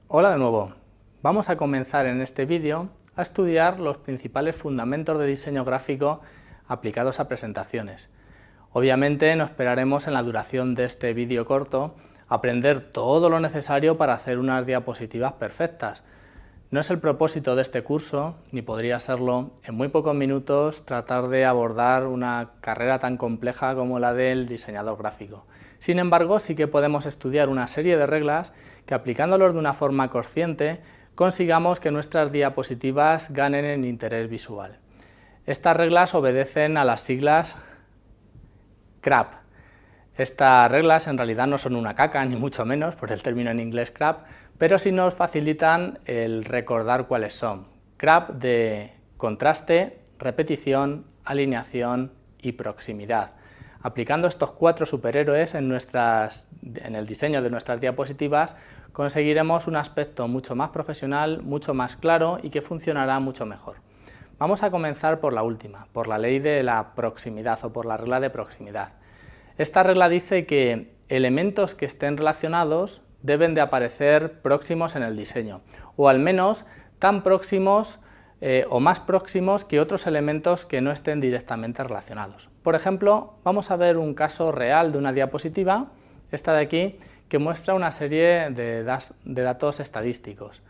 Hola de nuevo. Vamos a comenzar en este vídeo a estudiar los principales fundamentos de diseño gráfico aplicados a presentaciones. Obviamente no esperaremos en la duración de este vídeo corto aprender todo lo necesario para hacer unas diapositivas perfectas. No es el propósito de este curso, ni podría serlo, en muy pocos minutos tratar de abordar una carrera tan compleja como la del diseñador gráfico. Sin embargo, sí que podemos estudiar una serie de reglas que, aplicándolos de una forma consciente, consigamos que nuestras diapositivas ganen en interés visual. Estas reglas obedecen a las siglas CRAP. Estas reglas en realidad no son una caca, ni mucho menos, por el término en inglés CRAP, pero sí nos facilitan el recordar cuáles son. CRAP de contraste, repetición, alineación y proximidad. Aplicando estos 4 superhéroes en el diseño de nuestras diapositivas, conseguiremos un aspecto mucho más profesional, mucho más claro y que funcionará mucho mejor. Vamos a comenzar por la última, por la ley de la proximidad o por la regla de proximidad. Esta regla dice que elementos que estén relacionados deben de aparecer próximos en el diseño, o al menos tan próximos o más próximos que otros elementos que no estén directamente relacionados. Por ejemplo, vamos a ver un caso real de una diapositiva, esta de aquí, que muestra una serie de datos estadísticos.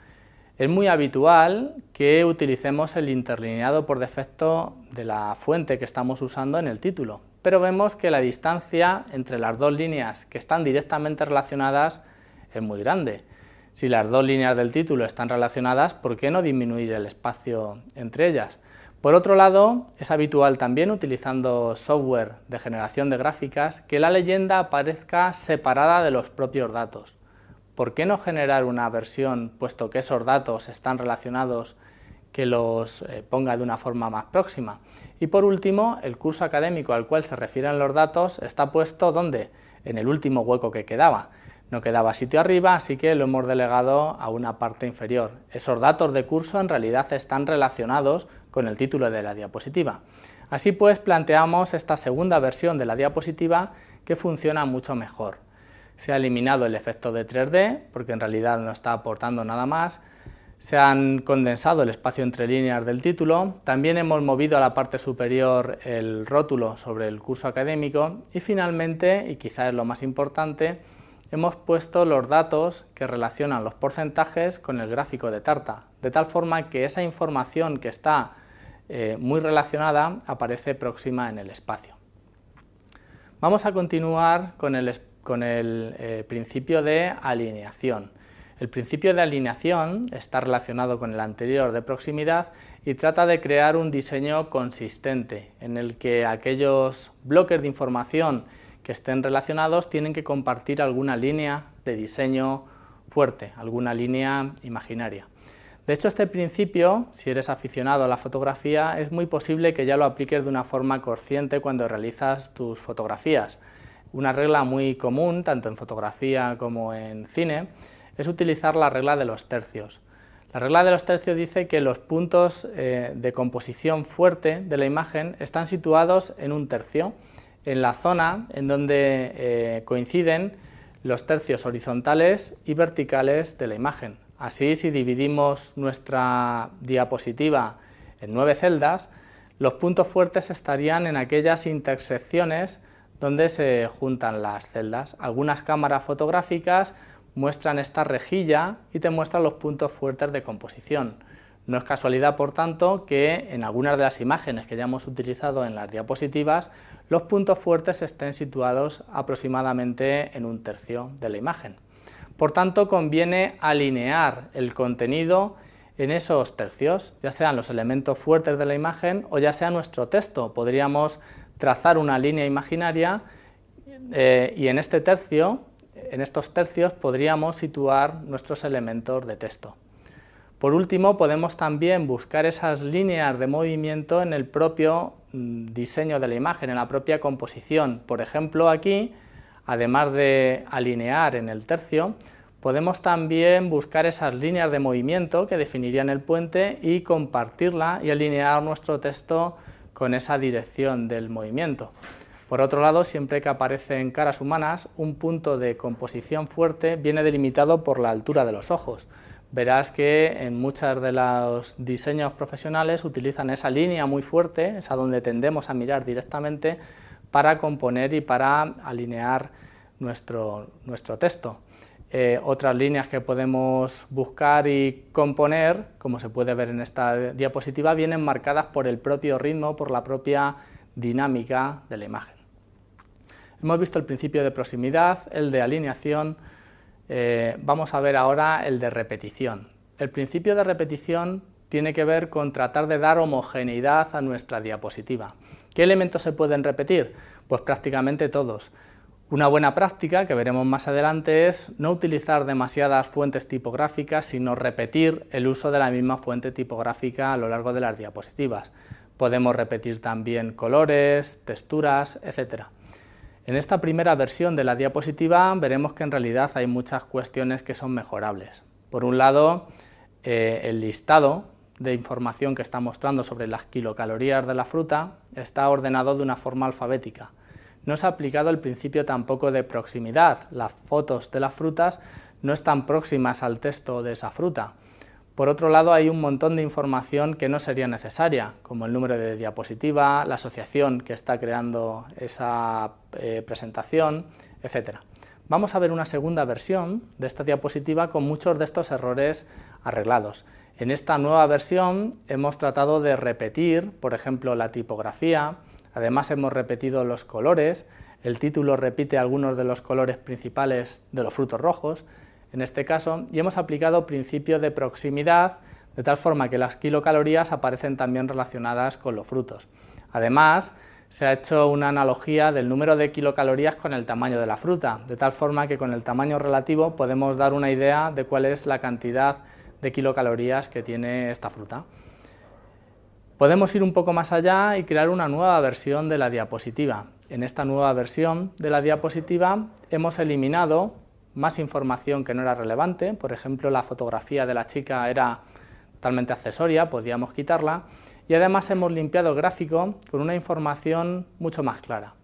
Es muy habitual que utilicemos el interlineado por defecto de la fuente que estamos usando en el título, pero vemos que la distancia entre las dos líneas que están directamente relacionadas es muy grande. Si las dos líneas del título están relacionadas, ¿por qué no disminuir el espacio entre ellas? Por otro lado, es habitual también, utilizando software de generación de gráficas, que la leyenda aparezca separada de los propios datos. ¿Por qué no generar una versión, puesto que esos datos están relacionados, que los ponga de una forma más próxima? Y por último, el curso académico al cual se refieren los datos está puesto ¿dónde? En el último hueco que quedaba. No quedaba sitio arriba, así que lo hemos delegado a una parte inferior. Esos datos de curso en realidad están relacionados con el título de la diapositiva. Así pues, planteamos esta segunda versión de la diapositiva que funciona mucho mejor. Se ha eliminado el efecto de 3D, porque en realidad no está aportando nada más. Se han condensado el espacio entre líneas del título, también hemos movido a la parte superior el rótulo sobre el curso académico y finalmente, y quizás es lo más importante, hemos puesto los datos que relacionan los porcentajes con el gráfico de tarta, de tal forma que esa información que está muy relacionada aparece próxima en el espacio. Vamos a continuar con el principio de alineación. El principio de alineación está relacionado con el anterior de proximidad y trata de crear un diseño consistente en el que aquellos bloques de información que estén relacionados tienen que compartir alguna línea de diseño fuerte, alguna línea imaginaria. De hecho, este principio, si eres aficionado a la fotografía, es muy posible que ya lo apliques de una forma consciente cuando realizas tus fotografías. Una regla muy común, tanto en fotografía como en cine, es utilizar la regla de los tercios. La regla de los tercios dice que los puntos de composición fuerte de la imagen están situados en un tercio, en la zona en donde coinciden los tercios horizontales y verticales de la imagen. Así, si dividimos nuestra diapositiva en 9 celdas, los puntos fuertes estarían en aquellas intersecciones donde se juntan las celdas. Algunas cámaras fotográficas muestran esta rejilla y te muestran los puntos fuertes de composición. No es casualidad, por tanto, que en algunas de las imágenes que ya hemos utilizado en las diapositivas, los puntos fuertes estén situados aproximadamente en un tercio de la imagen. Por tanto, conviene alinear el contenido en esos tercios, ya sean los elementos fuertes de la imagen o ya sea nuestro texto. Podríamos trazar una línea imaginaria y en estos tercios podríamos situar nuestros elementos de texto. Por último, podemos también buscar esas líneas de movimiento en el propio diseño de la imagen, en la propia composición. Por ejemplo, aquí, además de alinear en el tercio, podemos también buscar esas líneas de movimiento que definirían el puente y compartirla y alinear nuestro texto con esa dirección del movimiento. Por otro lado, siempre que aparecen caras humanas, un punto de composición fuerte viene delimitado por la altura de los ojos. Verás que en muchos de los diseños profesionales utilizan esa línea muy fuerte, es a donde tendemos a mirar directamente para componer y para alinear nuestro texto. Otras líneas que podemos buscar y componer, como se puede ver en esta diapositiva, vienen marcadas por el propio ritmo, por la propia dinámica de la imagen. Hemos visto el principio de proximidad, el de alineación, vamos a ver ahora el de repetición. El principio de repetición tiene que ver con tratar de dar homogeneidad a nuestra diapositiva. ¿Qué elementos se pueden repetir? Pues prácticamente todos. Una buena práctica, que veremos más adelante, es no utilizar demasiadas fuentes tipográficas, sino repetir el uso de la misma fuente tipográfica a lo largo de las diapositivas. Podemos repetir también colores, texturas, etc. En esta primera versión de la diapositiva veremos que en realidad hay muchas cuestiones que son mejorables. Por un lado, el listado de información que está mostrando sobre las kilocalorías de la fruta está ordenado de una forma alfabética. No se ha aplicado el principio tampoco de proximidad, las fotos de las frutas no están próximas al texto de esa fruta. Por otro lado, hay un montón de información que no sería necesaria, como el número de diapositiva, la asociación que está creando esa presentación, etc. Vamos a ver una segunda versión de esta diapositiva con muchos de estos errores arreglados. En esta nueva versión hemos tratado de repetir, por ejemplo, la tipografía. Además hemos repetido los colores, el título repite algunos de los colores principales de los frutos rojos, en este caso, y hemos aplicado principio de proximidad, de tal forma que las kilocalorías aparecen también relacionadas con los frutos. Además, se ha hecho una analogía del número de kilocalorías con el tamaño de la fruta, de tal forma que con el tamaño relativo podemos dar una idea de cuál es la cantidad de kilocalorías que tiene esta fruta. Podemos ir un poco más allá y crear una nueva versión de la diapositiva. En esta nueva versión de la diapositiva hemos eliminado más información que no era relevante, por ejemplo la fotografía de la chica era totalmente accesoria, podíamos quitarla, y además hemos limpiado el gráfico con una información mucho más clara.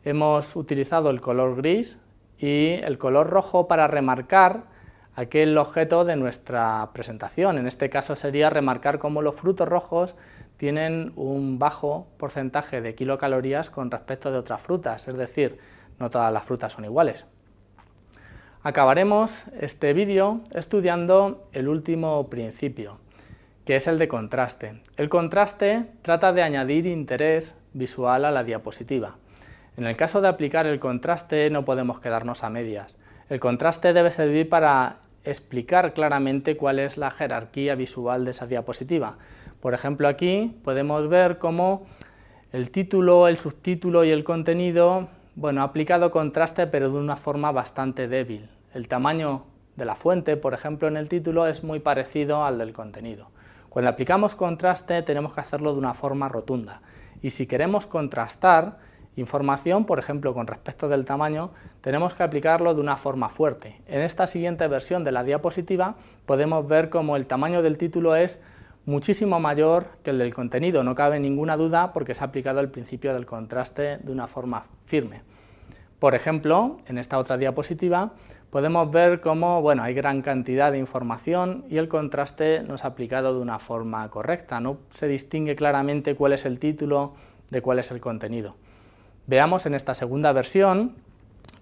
Hemos utilizado el color gris y el color rojo para remarcar aquel objeto de nuestra presentación. En este caso sería remarcar cómo los frutos rojos tienen un bajo porcentaje de kilocalorías con respecto de otras frutas, es decir, no todas las frutas son iguales. Acabaremos este vídeo estudiando el último principio, que es el de contraste. El contraste trata de añadir interés visual a la diapositiva. En el caso de aplicar el contraste no podemos quedarnos a medias. El contraste debe servir para explicar claramente cuál es la jerarquía visual de esa diapositiva. Por ejemplo, aquí podemos ver cómo el título, el subtítulo y el contenido, ha aplicado contraste pero de una forma bastante débil. El tamaño de la fuente, por ejemplo, en el título es muy parecido al del contenido. Cuando aplicamos contraste tenemos que hacerlo de una forma rotunda y si queremos contrastar información, por ejemplo, con respecto del tamaño, tenemos que aplicarlo de una forma fuerte. En esta siguiente versión de la diapositiva podemos ver cómo el tamaño del título es muchísimo mayor que el del contenido, no cabe ninguna duda porque se ha aplicado el principio del contraste de una forma firme. Por ejemplo, en esta otra diapositiva podemos ver cómo hay gran cantidad de información y el contraste no se ha aplicado de una forma correcta, no se distingue claramente cuál es el título de cuál es el contenido. Veamos en esta segunda versión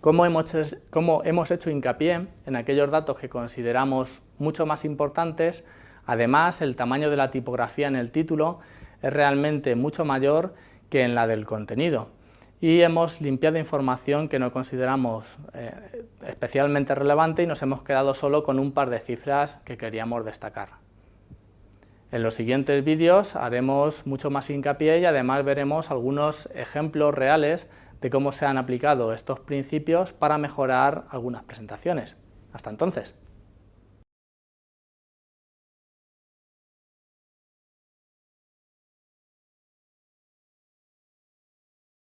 cómo hemos hecho hincapié en aquellos datos que consideramos mucho más importantes. Además, el tamaño de la tipografía en el título es realmente mucho mayor que en la del contenido y hemos limpiado información que no consideramos especialmente relevante y nos hemos quedado solo con un par de cifras que queríamos destacar. En los siguientes vídeos haremos mucho más hincapié y además veremos algunos ejemplos reales de cómo se han aplicado estos principios para mejorar algunas presentaciones. Hasta entonces.